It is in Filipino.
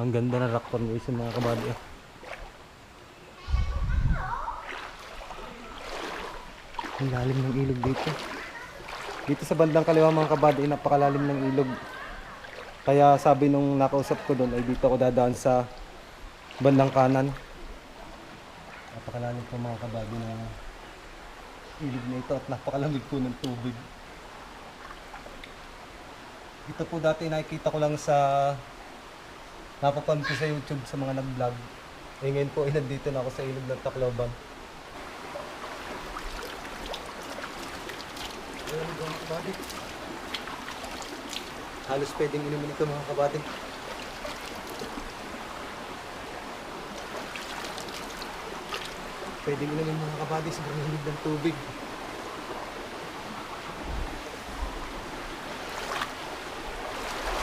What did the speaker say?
Ang ganda ng rock formation mga kabady. Ang lalim ng ilog dito. Dito sa bandang kaliwa mga kabady, napakalalim ng ilog. Kaya sabi nung nakausap ko doon ay dito ako dadaan sa bandang kanan. Napakalalim po mga kabady ng ilog na ito at napakalamig po ng tubig. Ito po dati nakikita ko lang sa napapanood ko sa YouTube sa mga nag-vlog. Eh ngayon po ay nandito na ako sa ilog ng Tacloban. Ayan mga kabady. Halos pwedeng inumin ito mga kabady. Pwedeng inumin mga kabady sa lamig ng tubig.